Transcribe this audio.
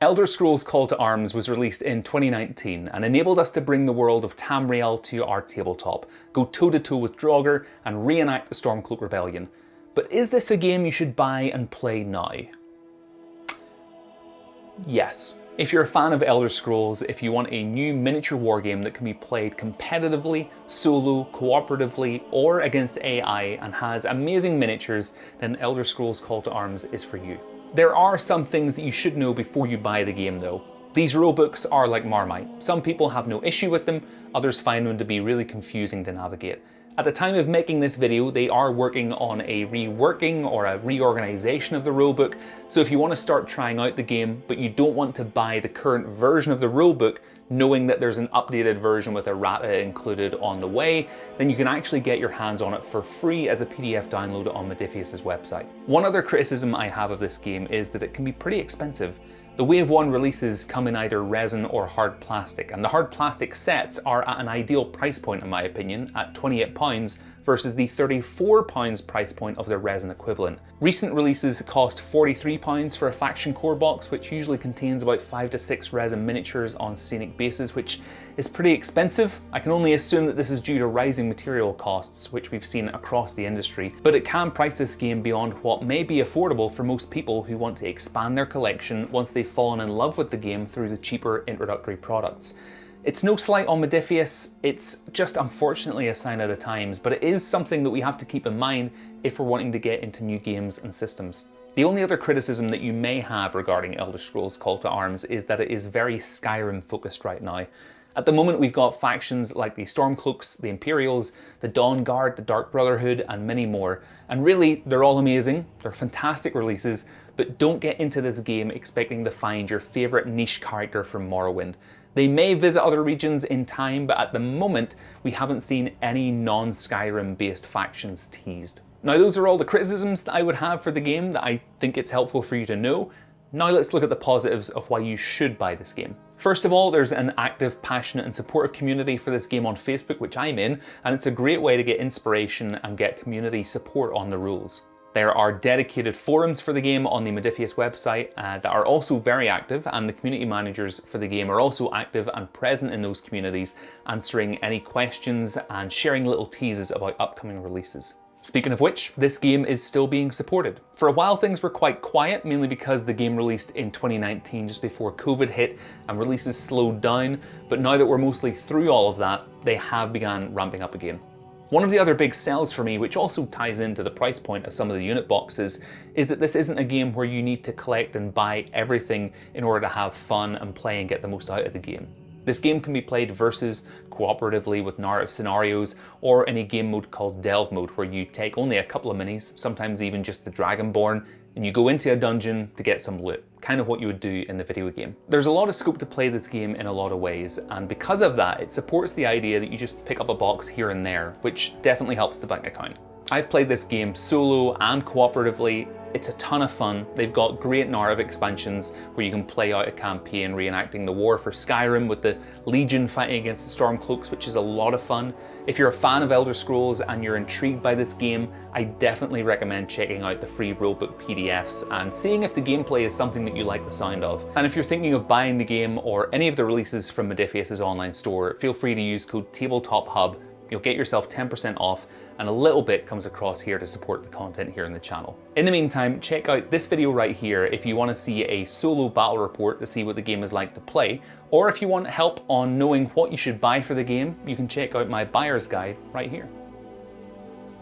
Elder Scrolls Call to Arms was released in 2019 and enabled us to bring the world of Tamriel to our tabletop, go toe-to-toe with Draugr and reenact the Stormcloak Rebellion. But is this a game you should buy and play now? Yes. If you're a fan of Elder Scrolls, if you want a new miniature wargame that can be played competitively, solo, cooperatively, or against AI and has amazing miniatures, then Elder Scrolls Call to Arms is for you. There are some things that you should know before you buy the game though. These rulebooks are like Marmite. Some people have no issue with them, others find them to be really confusing to navigate. At the time of making this video, they are working on a reworking or a reorganization of the rulebook, so if you want to start trying out the game, but you don't want to buy the current version of the rulebook, knowing that there's an updated version with errata included on the way, then you can actually get your hands on it for free as a PDF download on Modiphius's website. One other criticism I have of this game is that it can be pretty expensive. The Wave 1 releases come in either resin or hard plastic, and the hard plastic sets are at an ideal price point in my opinion, at £28 versus the £34 price point of their resin equivalent. Recent releases cost £43 for a faction core box, which usually contains about 5 to 6 resin miniatures on scenic bases, which is pretty expensive. I can only assume that this is due to rising material costs, which we've seen across the industry, but it can price this game beyond what may be affordable for most people who want to expand their collection once they've fallen in love with the game through the cheaper introductory products. It's no slight on Modiphius, it's just unfortunately a sign of the times, but it is something that we have to keep in mind if we're wanting to get into new games and systems. The only other criticism that you may have regarding Elder Scrolls Call to Arms is that it is very Skyrim focused right now. At the moment we've got factions like the Stormcloaks, the Imperials, the Dawn Guard, the Dark Brotherhood and many more, and really they're all amazing, they're fantastic releases, but don't get into this game expecting to find your favourite niche character from Morrowind. They may visit other regions in time, but at the moment we haven't seen any non-Skyrim based factions teased. Now those are all the criticisms that I would have for the game that I think it's helpful for you to know. Now let's look at the positives of why you should buy this game. First of all, there's an active, passionate and supportive community for this game on Facebook, which I'm in, and it's a great way to get inspiration and get community support on the rules. There are dedicated forums for the game on the Modiphius website that are also very active, and the community managers for the game are also active and present in those communities, answering any questions and sharing little teases about upcoming releases. Speaking of which, this game is still being supported. For a while things were quite quiet, mainly because the game released in 2019 just before COVID hit and releases slowed down, but now that we're mostly through all of that, they have begun ramping up again. One of the other big sells for me, which also ties into the price point of some of the unit boxes, is that this isn't a game where you need to collect and buy everything in order to have fun and play and get the most out of the game. This game can be played versus cooperatively with narrative scenarios, or in a game mode called Delve Mode, where you take only a couple of minis, sometimes even just the Dragonborn, and you go into a dungeon to get some loot, kind of what you would do in the video game. There's a lot of scope to play this game in a lot of ways, and because of that, it supports the idea that you just pick up a box here and there, which definitely helps the bank account. I've played this game solo and cooperatively. It's a ton of fun. They've got great narrative expansions where you can play out a campaign reenacting the war for Skyrim with the Legion fighting against the Stormcloaks, which is a lot of fun. If you're a fan of Elder Scrolls and you're intrigued by this game, I definitely recommend checking out the free rulebook PDFs and seeing if the gameplay is something that you like the sound of. And if you're thinking of buying the game or any of the releases from Modiphius's online store, feel free to use code TabletopHub. You'll get yourself 10% off, and a little bit comes across here to support the content here in the channel. In the meantime, check out this video right here if you want to see a solo battle report to see what the game is like to play, or if you want help on knowing what you should buy for the game, you can check out my buyer's guide right here.